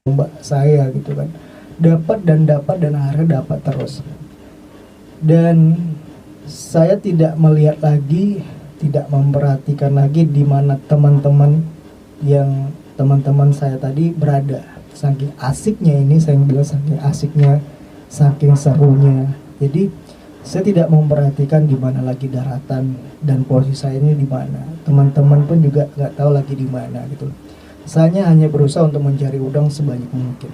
mbak saya gitu kan, dapat dan akhirnya dapat terus. Dan saya tidak melihat lagi, tidak memperhatikan lagi di mana teman-teman saya tadi berada. Saking asiknya ini, saya bilang saking asiknya, saking serunya. Jadi saya tidak memperhatikan di mana lagi daratan dan posisi saya ini di mana. Teman-teman pun juga nggak tahu lagi di mana gitu. Saya hanya berusaha untuk mencari udang sebanyak mungkin.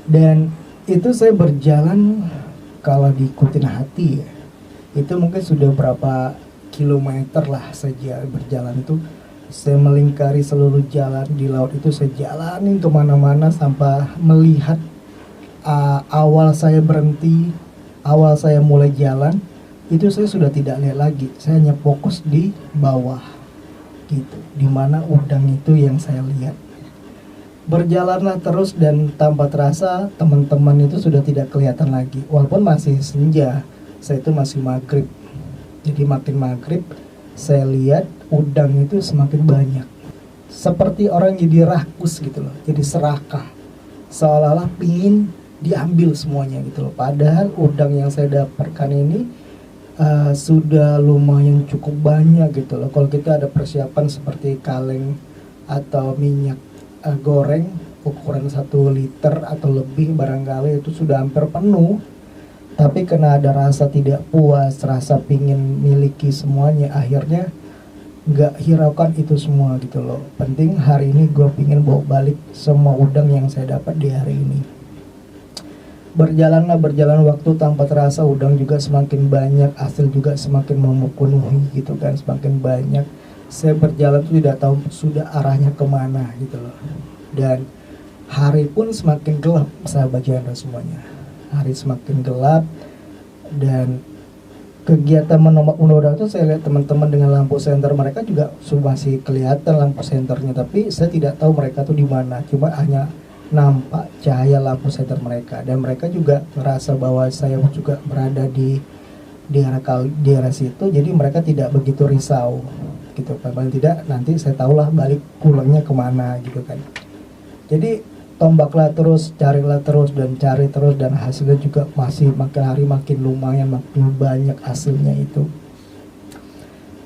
Dan itu saya berjalan, kalau diikutin hati ya, itu mungkin sudah berapa kilometer lah saja berjalan itu. Saya melingkari seluruh jalan di laut itu, saya jalanin kemana-mana sampai melihat awal saya berhenti, awal saya mulai jalan, itu saya sudah tidak lihat lagi. Saya hanya fokus di bawah gitu, dimana udang itu yang saya lihat. Berjalanlah terus dan tanpa terasa teman-teman itu sudah tidak kelihatan lagi. Walaupun masih senja, saya itu masih maghrib. Jadi makin maghrib saya lihat udang itu semakin banyak. Seperti orang jadi rakus gitu loh, jadi serakah. Seolah-olah pingin diambil semuanya gitu loh. Padahal udang yang saya dapatkan ini sudah lumayan cukup banyak gitu loh. Kalau kita ada persiapan seperti kaleng atau minyak goreng ukuran 1 liter atau lebih barangkali itu sudah hampir penuh. Tapi karena ada rasa tidak puas, rasa pingin miliki semuanya, akhirnya nggak hiraukan itu semua gitu loh. Penting hari ini gue pingin bawa balik semua udang yang saya dapat di hari ini. Berjalan waktu tanpa terasa, udang juga semakin banyak, hasil juga semakin memenuhi gitu kan, semakin banyak. Saya berjalan tuh tidak tahu sudah arahnya kemana gitu loh. Dan hari pun semakin gelap, sahabat Janda semuanya. Hari semakin gelap dan kegiatan menombak udang itu saya lihat teman-teman dengan lampu senter mereka juga masih kelihatan lampu senternya, tapi saya tidak tahu mereka tuh di mana. Cuma hanya nampak cahaya lampu senter mereka, dan mereka juga merasa bahwa saya juga berada di daerah situ, jadi mereka tidak begitu risau gitu. Paling tidak nanti saya tahulah balik pulangnya kemana gitu kan. Jadi tombaklah terus, carilah terus dan cari terus, dan hasilnya juga masih makin hari makin lumayan, makin banyak hasilnya itu.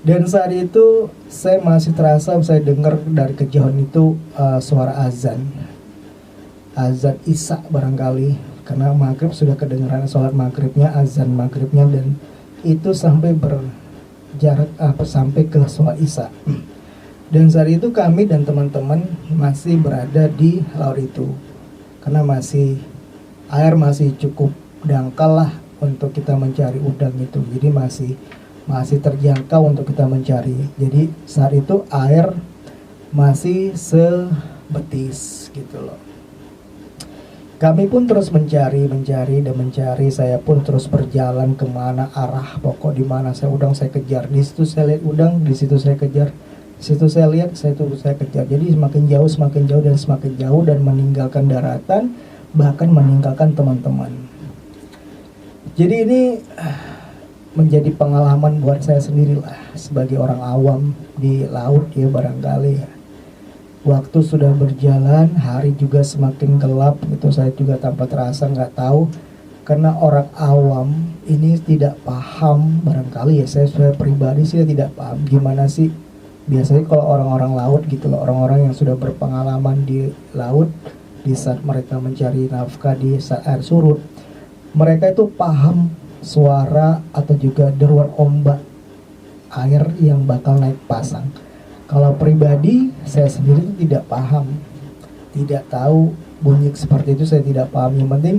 Dan saat itu saya masih terasa, saya dengar dari kejauhan itu suara azan Isya barangkali, karena maghrib sudah kedengaran sholat maghribnya, azan maghribnya, dan itu sampai berjarak sampai ke sholat Isya. Dan saat itu kami dan teman-teman masih berada di laut itu, karena air masih cukup dangkal lah untuk kita mencari udang itu. Jadi masih terjangkau untuk kita mencari. Jadi saat itu air masih sebetis gitu loh. Kami pun terus mencari. Saya pun terus berjalan kemana arah, pokok di mana udang saya kejar. Di situ saya lihat udang, di situ saya kejar. Situ saya lihat, saya kejar. Jadi semakin jauh dan semakin jauh, dan meninggalkan daratan, bahkan meninggalkan teman-teman. Jadi ini menjadi pengalaman buat saya sendiri lah, sebagai orang awam di laut ya barangkali ya. Waktu sudah berjalan, hari juga semakin gelap, itu saya juga tanpa terasa nggak tahu, karena orang awam ini tidak paham barangkali ya. Saya pribadi sih tidak paham gimana sih. Biasanya kalau orang-orang laut gitu loh, orang-orang yang sudah berpengalaman di laut, di saat mereka mencari nafkah di saat air surut, mereka itu paham suara atau juga deruan ombak air yang bakal naik pasang. Kalau pribadi saya sendiri itu tidak paham, tidak tahu bunyi seperti itu, saya tidak paham. Yang penting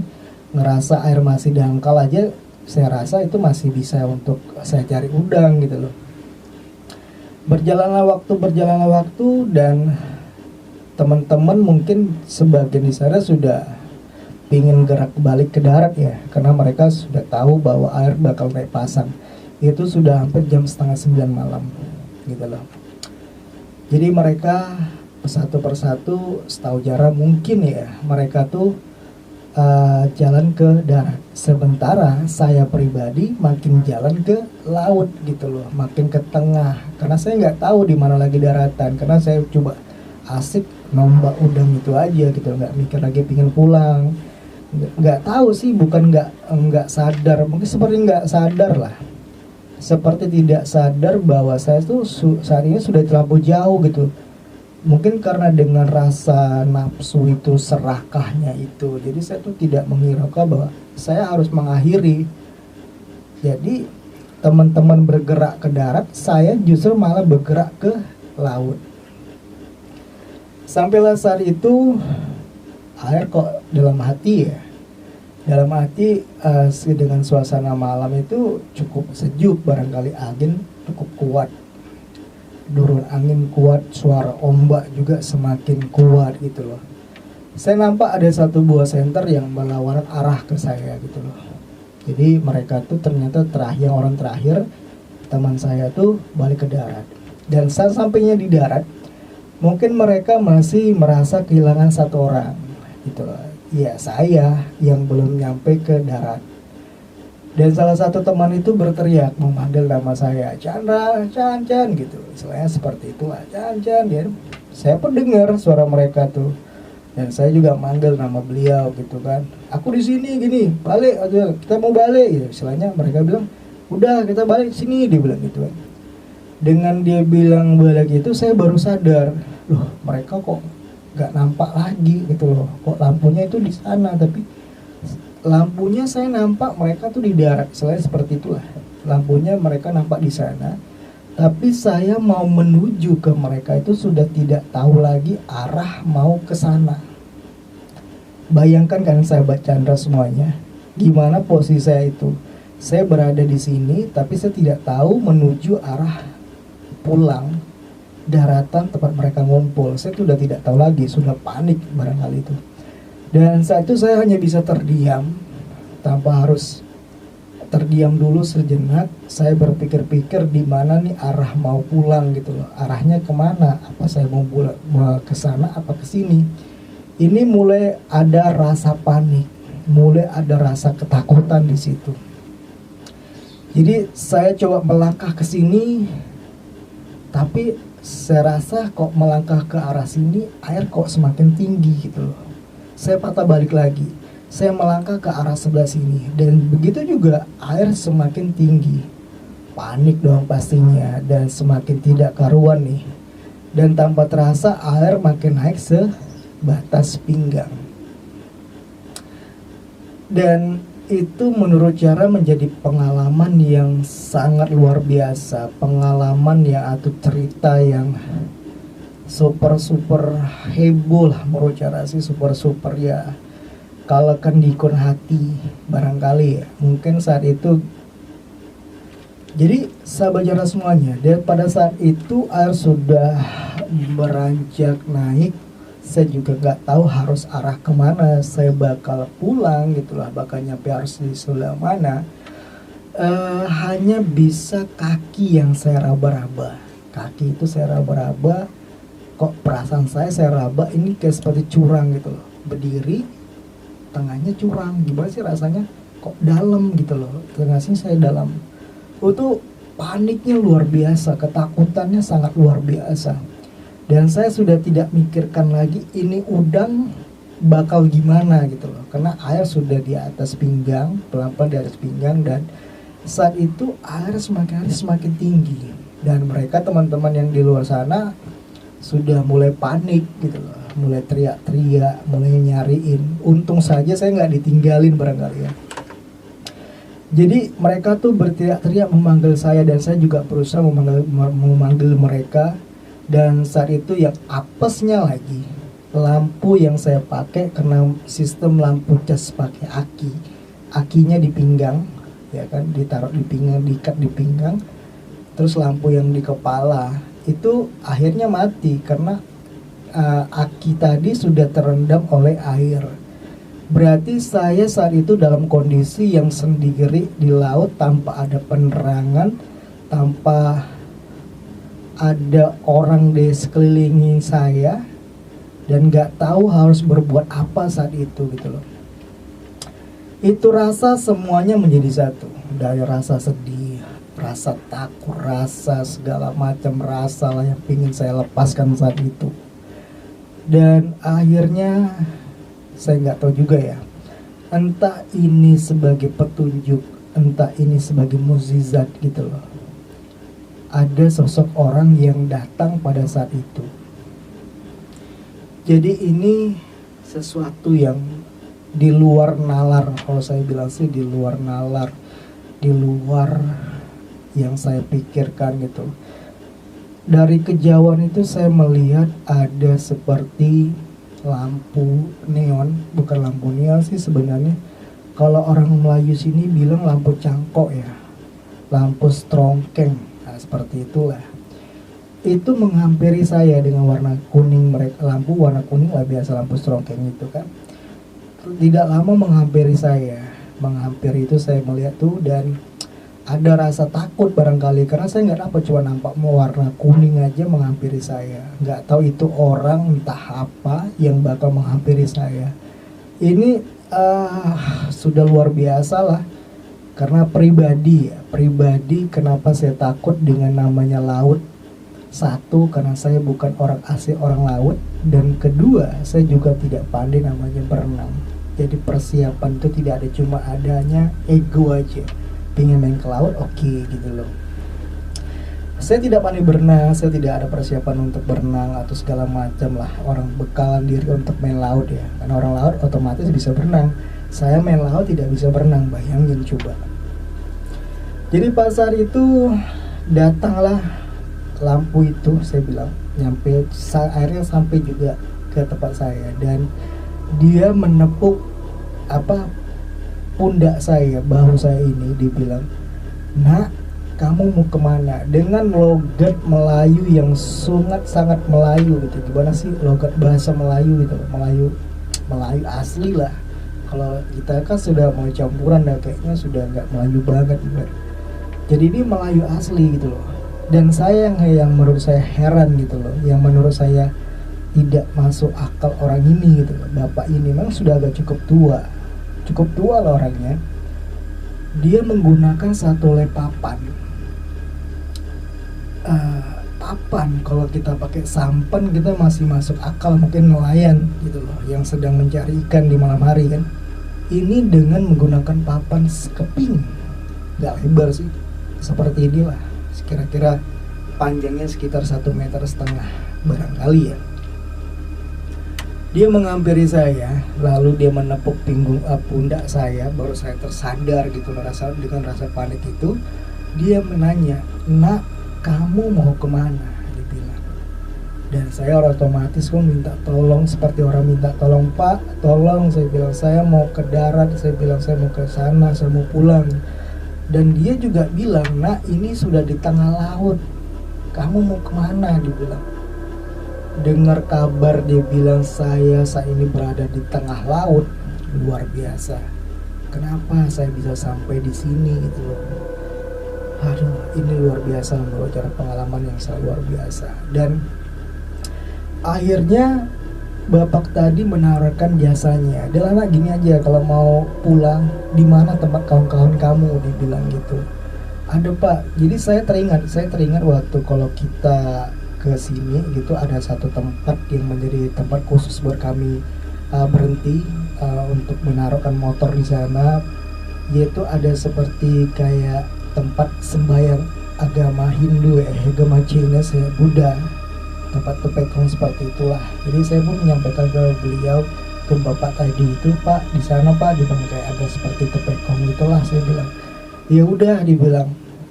ngerasa air masih dangkal aja, saya rasa itu masih bisa untuk saya cari udang gitu loh. Berjalanlah waktu, dan teman-teman mungkin sebagian di sana sudah pingin gerak balik ke darat ya, karena mereka sudah tahu bahwa air bakal naik pasang. Itu sudah hampir jam 8:30 malam gitu loh. Jadi mereka satu persatu, setahu Jara mungkin ya, mereka tuh jalan ke darat. Sementara saya pribadi makin jalan ke laut gitu loh, makin ke tengah, karena saya nggak tahu di mana lagi daratan. Karena saya coba asik nombak udang itu aja gitu, nggak mikir lagi pingin pulang. Nggak tahu sih, bukan nggak sadar, mungkin seperti nggak sadar lah, seperti tidak sadar bahwa saya tuh saat ini sudah terlalu jauh gitu. Mungkin karena dengan rasa nafsu itu, serakahnya itu, jadi saya tuh tidak menghiraukan bahwa saya harus mengakhiri. Jadi teman-teman bergerak ke darat, saya justru malah bergerak ke laut. Sampailah saat itu, air kok dalam hati ya, dalam hati dengan suasana malam itu cukup sejuk, barangkali angin cukup kuat, durun angin kuat, suara ombak juga semakin kuat gitu loh. Saya nampak ada satu buah senter yang melawan arah ke saya gitu loh. Jadi mereka tuh ternyata terakhir, orang terakhir teman saya tuh balik ke darat. Dan saat sampainya di darat, mungkin mereka masih merasa kehilangan satu orang gitu loh. Ya saya yang belum nyampe ke darat. Dan salah satu teman itu berteriak memanggil nama saya, Chandra, Chan gitu. Istilahnya seperti itu lah, Chan ya. Saya pun dengar suara mereka tuh. Dan saya juga manggil nama beliau gitu kan. Aku di sini gini, balik aja, kita mau balik gitu. Istilahnya mereka bilang, udah kita balik sini, dia bilang gitu kan. Dengan dia bilang balik itu, saya baru sadar, loh mereka kok gak nampak lagi gitu loh. Kok lampunya itu di sana, tapi lampunya saya nampak mereka tuh di darat, selain seperti itulah. Lampunya mereka nampak di sana, tapi saya mau menuju ke mereka itu sudah tidak tahu lagi arah mau ke sana. Bayangkan kan sahabat Chandra semuanya, gimana posisi saya itu. Saya berada di sini, tapi saya tidak tahu menuju arah pulang daratan tempat mereka ngumpul. Saya sudah tidak tahu lagi, sudah panik barangkali itu. Dan saat itu saya hanya bisa terdiam, tanpa harus terdiam dulu sejenak. Saya berpikir-pikir di mana nih arah mau pulang gitu loh. Arahnya kemana? Apa saya mau pulang ke sana apa ke sini? Ini mulai ada rasa panik, mulai ada rasa ketakutan di situ. Jadi saya coba melangkah ke sini, tapi saya rasa kok melangkah ke arah sini air kok semakin tinggi gitu loh. Saya patah balik lagi, saya melangkah ke arah sebelah sini, dan begitu juga air semakin tinggi. Panik dong pastinya, dan semakin tidak karuan nih. Dan tanpa terasa air makin naik sebatas pinggang. Dan itu menurut cara menjadi pengalaman yang sangat luar biasa. Pengalaman yang atau cerita yang super heboh lah, menurut cara sih super ya. Kalau kan diikon hati barangkali ya, mungkin saat itu. Jadi sahabat Jara semuanya, dan pada saat itu air sudah beranjak naik. Saya juga gak tahu harus arah kemana, saya bakal pulang gitulah, bakal nyampe harus di sebelah mana. Hanya bisa kaki yang saya raba-raba. Kaki itu saya raba-raba. Kok perasaan saya raba ini kayak seperti curang gitu loh. Berdiri, tengahnya curang. Gimana sih rasanya? Kok dalam gitu loh. Tengah sini saya dalam. Itu paniknya luar biasa, ketakutannya sangat luar biasa. Dan saya sudah tidak mikirkan lagi ini udang bakal gimana gitu loh. Karena air sudah di atas pinggang, pelan-pelan di atas pinggang. Dan saat itu air semakin tinggi. Dan mereka teman-teman yang di luar sana sudah mulai panik gitu loh, mulai teriak-teriak, mulai nyariin. Untung saja saya nggak ditinggalin barangkali ya. Jadi mereka tuh berteriak-teriak memanggil saya, dan saya juga berusaha memanggil mereka. Dan saat itu yang apesnya lagi, lampu yang saya pakai karena sistem lampu cas pakai akinya di pinggang, ya kan, ditaruh di pinggang, diikat di pinggang. Terus lampu yang di kepala itu akhirnya mati karena aki tadi sudah terendam oleh air. Berarti saya saat itu dalam kondisi yang sendiri di laut, tanpa ada penerangan, tanpa ada orang di sekelilingi saya, dan gak tahu harus berbuat apa saat itu gitu loh. Itu rasa semuanya menjadi satu, dari rasa sedih, rasa takut, rasa segala macam rasa lah yang ingin saya lepaskan saat itu. Dan akhirnya saya nggak tahu juga ya, entah ini sebagai petunjuk, entah ini sebagai mukjizat gitu loh, ada sosok orang yang datang pada saat itu. Jadi ini sesuatu yang di luar nalar, kalau saya bilang sih di luar nalar, di luar yang saya pikirkan gitu. Dari kejauhan itu saya melihat ada seperti lampu neon, bukan lampu neon sih sebenarnya. Kalau orang Melayu sini bilang lampu cangkok ya, lampu strongkeng, nah seperti itulah. Itu menghampiri saya dengan warna kuning, mereka lampu warna kuning lah, biasa lampu strongkeng itu kan. Tidak lama menghampiri saya, menghampiri itu saya melihat tuh, dan ada rasa takut barangkali karena saya nggak dapat, cuma nampak warna kuning aja menghampiri saya. Nggak tahu itu orang entah apa yang bakal menghampiri saya. Ini sudah luar biasa lah. Karena pribadi kenapa saya takut dengan namanya laut. Satu, karena saya bukan orang asli orang laut, dan kedua, saya juga tidak pandai namanya berenang. Jadi persiapan itu tidak ada, cuma adanya ego aja. Pengen main ke laut, oke, gitu loh. Saya tidak pandai berenang, saya tidak ada persiapan untuk berenang atau segala macam lah. Orang bekalan diri untuk main laut ya. Karena orang laut otomatis bisa berenang. Saya main laut tidak bisa berenang, bayangin coba. Jadi pas saat itu datanglah lampu itu, saya bilang nyampe, akhirnya sampai juga ke tempat saya, dan dia menepuk pundak saya, bahu saya ini. Dibilang, "Nak, kamu mau kemana?" Dengan logat Melayu yang sangat Melayu gitu. Gimana sih logat bahasa Melayu gitu, Melayu asli lah. Kalau kita kan sudah mau campuran, dah kayaknya sudah nggak Melayu banget gitu. Jadi ini Melayu asli gitu loh. Dan saya yang menurut saya heran gitu loh, yang menurut saya tidak masuk akal orang ini gitu loh. Bapak ini memang sudah agak cukup tua lah orangnya. Dia menggunakan satu lem papan. Papan kalau kita pakai sampan kita masih masuk akal, mungkin nelayan gitu loh yang sedang mencari ikan di malam hari kan. Ini dengan menggunakan papan sekeping, nggak lebar sih, seperti inilah. Kira-kira panjangnya sekitar 1,5 meter barangkali ya. Dia menghampiri saya, lalu dia menepuk pundak saya, baru saya tersadar gitu loh, dengan rasa panik itu. Dia menanya, "Nak, kamu mau kemana?" Dia bilang. Dan saya otomatis pun minta tolong, seperti orang minta tolong, "Pak, tolong," saya bilang, "saya mau ke darat," saya bilang, "saya mau ke sana, saya mau pulang." Dan dia juga bilang, "Nak, ini sudah di tengah laut, kamu mau kemana?" Dia bilang. Dengar kabar dia bilang saya saat ini berada di tengah laut, luar biasa. Kenapa saya bisa sampai di sini gitu loh. Aduh, ini luar biasa menurut cara pengalaman yang sangat luar biasa. Dan akhirnya bapak tadi menawarkan jasanya. "Adalah, nak, gini aja, kalau mau pulang, di mana tempat kawan-kawan kamu?" Dibilang gitu. "Ada, Pak." Jadi saya teringat waktu kalau kita ke sini gitu, ada satu tempat yang menjadi tempat khusus buat kami berhenti untuk menaruhkan motor di sana, yaitu ada seperti kayak tempat sembahyang agama Hindu ya, agama Chinese ya, Buddha, tempat tepekong seperti itulah. Jadi saya pun menyampaikan ke beliau, ke bapak tadi itu, "Pak, di sana, Pak," dibilang, "kayak ada seperti tepekong itulah." Saya bilang, "Ya udah," dibilang,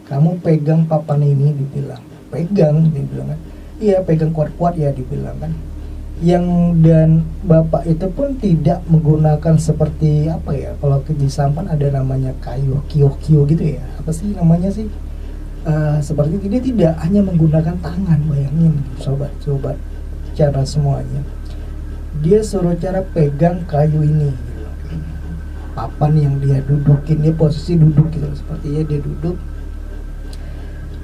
"kamu pegang papan ini," dibilang. "Pegang," dibilang kan. "Iya, pegang kuat-kuat ya," dibilang kan. Dan bapak itu pun tidak menggunakan seperti apa ya, kalau di sampan ada namanya kayu kio gitu ya, apa sih namanya sih, seperti itu. Dia tidak, hanya menggunakan tangan. Bayangin sobat cara semuanya, dia suruh cara pegang kayu ini gitu. Papan yang dia dudukin, dia posisi duduk gitu, sepertinya dia duduk.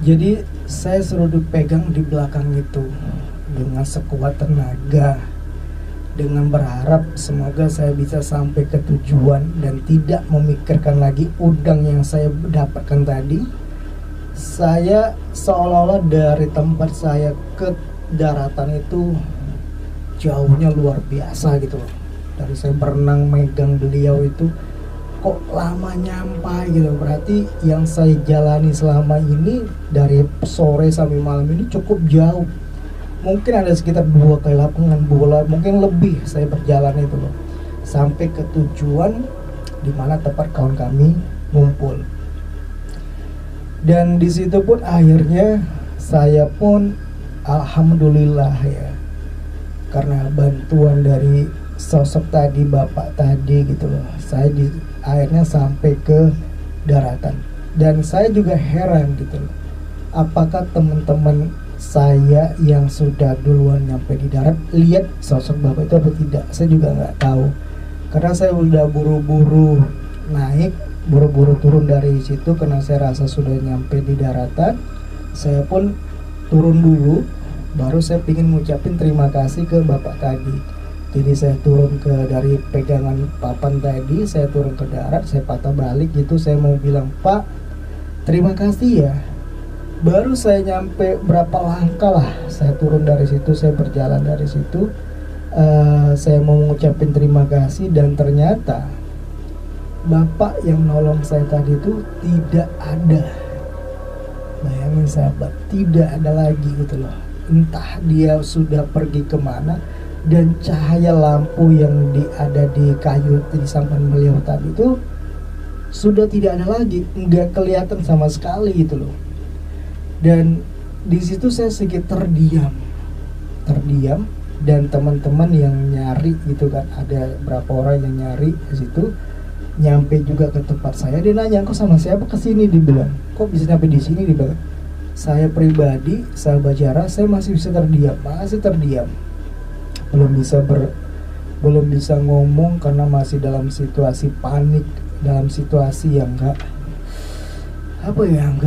Jadi saya suruh dipegang di belakang itu dengan sekuat tenaga, dengan berharap semoga saya bisa sampai ke tujuan dan tidak memikirkan lagi udang yang saya dapatkan tadi. Saya seolah-olah dari tempat saya ke daratan itu jauhnya luar biasa gitu loh. Dari saya berenang megang beliau itu kok lama nyampai gitu. Berarti yang saya jalani selama ini dari sore sampai malam ini cukup jauh. Mungkin ada sekitar 2 kali lapangan bola, mungkin lebih saya berjalan itu loh. Sampai ke tujuan di mana tempat kawan kami ngumpul. Dan di situ pun akhirnya saya pun alhamdulillah ya, karena bantuan dari sosok tadi, bapak tadi gitu loh, saya akhirnya sampai ke daratan. Dan saya juga heran gitu loh, apakah teman-teman saya yang sudah duluan nyampe di darat lihat sosok bapak itu apa tidak, saya juga nggak tahu. Karena saya udah buru-buru naik, buru-buru turun dari situ karena saya rasa sudah nyampe di daratan. Saya pun turun dulu, baru saya ingin ngucapin terima kasih ke bapak tadi. Jadi saya turun dari pegangan papan tadi, saya turun ke darat, saya patah balik gitu, saya mau bilang, "Pak, terima kasih ya." Baru saya nyampe berapa langkah lah, saya turun dari situ, saya berjalan dari situ, saya mau mengucapin terima kasih, dan ternyata bapak yang nolong saya tadi itu tidak ada. Bayangin sahabat, tidak ada lagi gitu loh. Entah dia sudah pergi kemana, dan cahaya lampu yang ada di kayu di sampan beliau tadi itu sudah tidak ada lagi, nggak kelihatan sama sekali gitu loh. Dan di situ saya sedikit terdiam, dan teman-teman yang nyari gitu kan, ada berapa orang yang nyari di situ, nyampe juga ke tempat saya. Dia nanya, "Kok sama siapa kesini?" Dibilang, "Kok bisa nyampe di sini?" Dibilang. Saya pribadi, sahabat Jara, saya masih bisa terdiam, belum bisa ngomong karena masih dalam situasi panik, dalam situasi yang nggak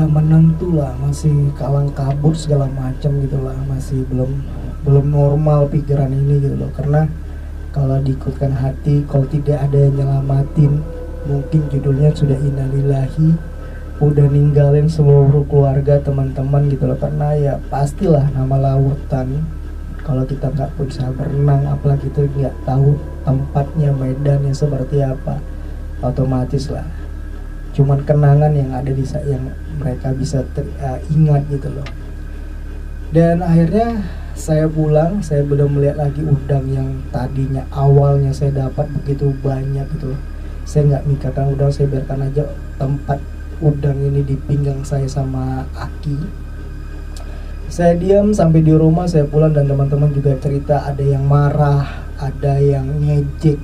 menentu lah, masih kalang kabut segala macam gitu lah, masih belum normal pikiran ini gitu loh. Karena kalau diikutkan hati, kalau tidak ada yang nyelamatin, mungkin judulnya sudah innalillahi, udah ninggalin seluruh keluarga, teman-teman gitu loh. Karena ya pastilah nama lautan, kalau kita nggak bisa berenang, apalagi kita nggak tahu tempatnya, medannya seperti apa, otomatis lah cuman kenangan yang ada yang mereka bisa ingat gitu loh. Dan akhirnya saya pulang, saya belum melihat lagi udang yang tadinya awalnya saya dapat begitu banyak gitu loh. Saya nggak mikirkan udang, saya biarkan aja tempat udang ini di pinggang saya sama Aki. Saya diam sampai di rumah, saya pulang, dan teman-teman juga cerita, ada yang marah, ada yang ngejek,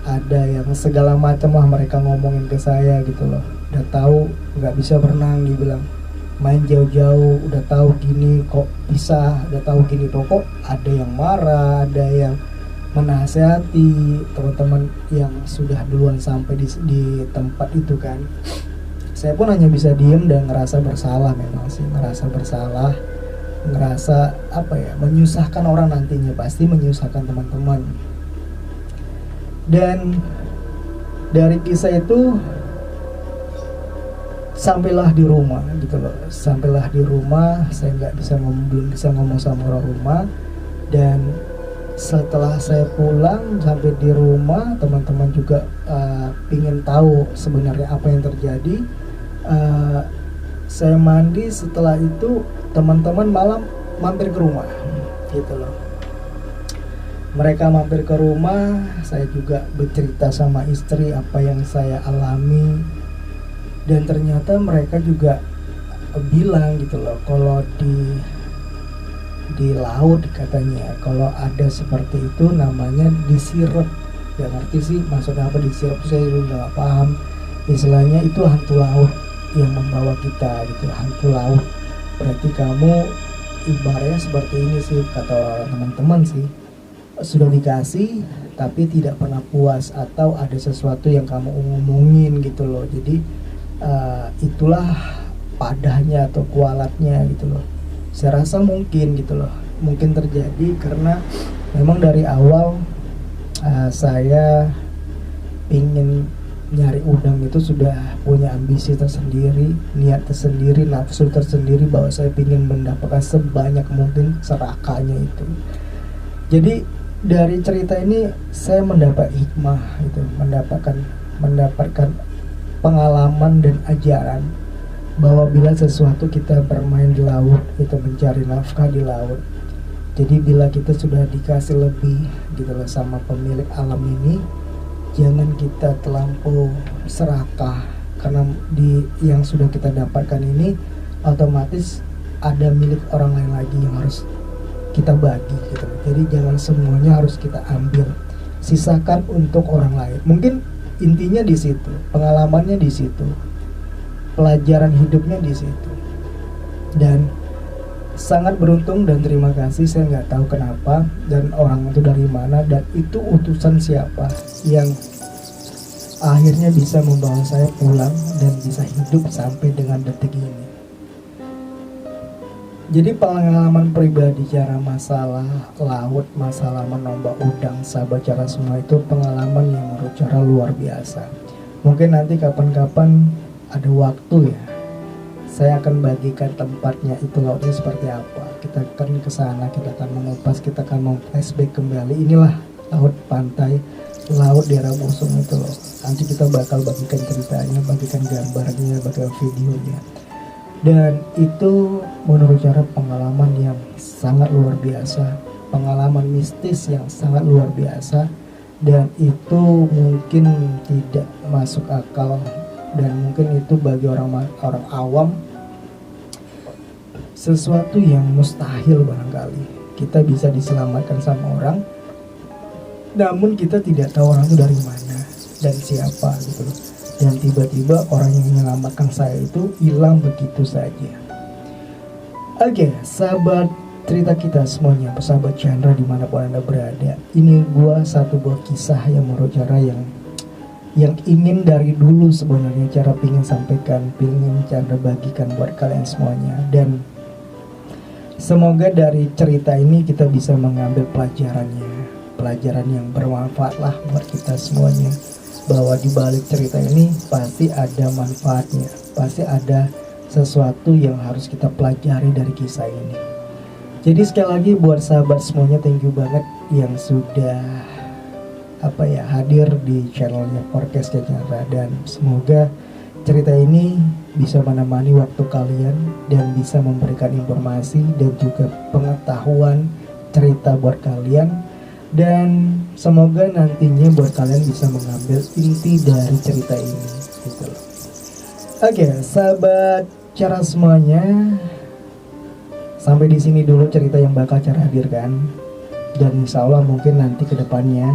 ada yang segala macam lah mereka ngomongin ke saya gitu loh. Udah tahu nggak bisa berenang, dibilang main jauh-jauh, udah tahu gini kok bisa, udah tahu gini pokok. Ada yang marah, ada yang menasehati teman-teman yang sudah duluan sampai di tempat itu kan. Saya pun hanya bisa diem dan ngerasa bersalah, memang sih ngerasa bersalah, ngerasa menyusahkan orang, nantinya pasti menyusahkan teman-teman. Dan dari kisah itu sampailah di rumah gitu loh, sampailah di rumah, saya belum bisa ngomong sama orang rumah. Dan setelah saya pulang sampai di rumah, teman-teman juga pingin tahu sebenarnya apa yang terjadi. Saya mandi, setelah itu teman-teman malam mampir ke rumah gitu loh. Mereka mampir ke rumah, saya juga bercerita sama istri apa yang saya alami. Dan ternyata mereka juga bilang gitu loh, kalau di laut katanya kalau ada seperti itu namanya disirep. Gak ngerti sih maksudnya apa disirep, saya juga gak paham. Istilahnya itu hantu laut yang membawa kita gitu, hantu laut. Berarti kamu ibaratnya seperti ini sih, kata teman-teman sih, sudah dikasih tapi tidak pernah puas, atau ada sesuatu yang kamu ngomongin gitu loh. Jadi itulah padahnya atau kualatnya gitu loh. Saya rasa mungkin gitu loh, mungkin terjadi karena memang dari awal saya ingin nyari udang itu sudah punya ambisi tersendiri, niat tersendiri, nafsu tersendiri, bahwa saya ingin mendapatkan sebanyak mungkin serakahnya itu. Jadi dari cerita ini saya mendapat hikmah itu, mendapatkan pengalaman dan ajaran bahwa bila sesuatu kita bermain di laut, itu mencari nafkah di laut. Jadi bila kita sudah dikasih lebih gitu loh sama pemilik alam ini, jangan kita terlampau serakah, karena di yang sudah kita dapatkan ini otomatis ada milik orang lain lagi yang harus kita bagi gitu. Jadi jangan semuanya harus kita ambil, sisakan untuk orang lain. Mungkin intinya di situ, pengalamannya di situ, pelajaran hidupnya di situ. Dan sangat beruntung dan terima kasih, saya nggak tahu kenapa dan orang itu dari mana dan itu utusan siapa yang akhirnya bisa membawa saya pulang dan bisa hidup sampai dengan detik ini. Jadi pengalaman pribadi cara masalah laut, masalah menombak udang, sahabat cara semua itu pengalaman yang menurut cara luar biasa. Mungkin nanti kapan-kapan ada waktu ya, saya akan bagikan tempatnya itu lautnya seperti apa. Kita akan ke sana, kita akan mengupas, kita akan flashback kembali. Inilah laut pantai, laut daerah Busung itu loh. Nanti kita bakal bagikan ceritanya, bagikan gambarnya, bagikan videonya. Dan itu menurut cara pengalaman yang sangat luar biasa, pengalaman mistis yang sangat luar biasa, dan itu mungkin tidak masuk akal dan mungkin itu bagi orang awam sesuatu yang mustahil barangkali. Kita bisa diselamatkan sama orang, namun kita tidak tahu orang itu dari mana dan siapa gitu loh. Dan tiba-tiba orang yang menyelamatkan saya itu hilang begitu saja. Oke, sahabat cerita kita semuanya, sahabat Chandra dimanapun Anda berada, ini satu buah kisah yang menurut cara yang ingin dari dulu sebenarnya cara pingin sampaikan, pingin Chandra bagikan buat kalian semuanya. Dan semoga dari cerita ini kita bisa mengambil pelajaran yang bermanfaat lah buat kita semuanya, bahwa di balik cerita ini pasti ada manfaatnya, pasti ada sesuatu yang harus kita pelajari dari kisah ini. Jadi sekali lagi buat sahabat semuanya, thank you banget yang sudah hadir di channelnya Podcast Chandra, dan semoga cerita ini bisa menemani waktu kalian dan bisa memberikan informasi dan juga pengetahuan cerita buat kalian. Dan semoga nantinya buat kalian bisa mengambil inti dari cerita ini gitu loh. Oke, sahabat cara semuanya, sampai di sini dulu cerita yang bakal cara hadirkan. Dan insya Allah mungkin nanti ke depannya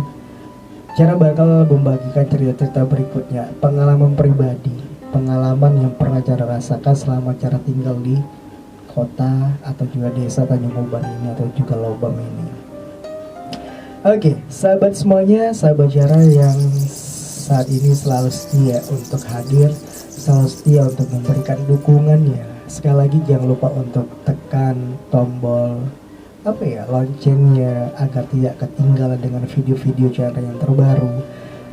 cara bakal membagikan cerita-cerita berikutnya, pengalaman pribadi, pengalaman yang pernah cara rasakan selama cara tinggal di kota atau juga desa Tanjung Uban ini atau juga Lobam ini. Oke, sahabat semuanya, sahabat cara yang saat ini selalu setia untuk hadir, selalu setia untuk memberikan dukungannya. Sekali lagi jangan lupa untuk tekan tombol loncengnya agar tidak ketinggalan dengan video-video cara yang terbaru.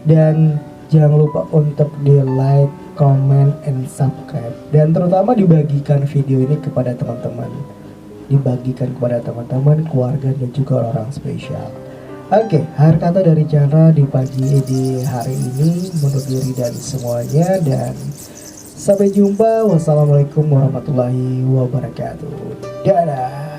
Dan jangan lupa untuk di like, comment, and subscribe. Dan terutama dibagikan video ini kepada teman-teman, keluarga dan juga orang-orang spesial. Oke, akhir kata dari Chandra di hari ini menurut diri dan semuanya, dan sampai jumpa. Wassalamualaikum warahmatullahi wabarakatuh. Dadah.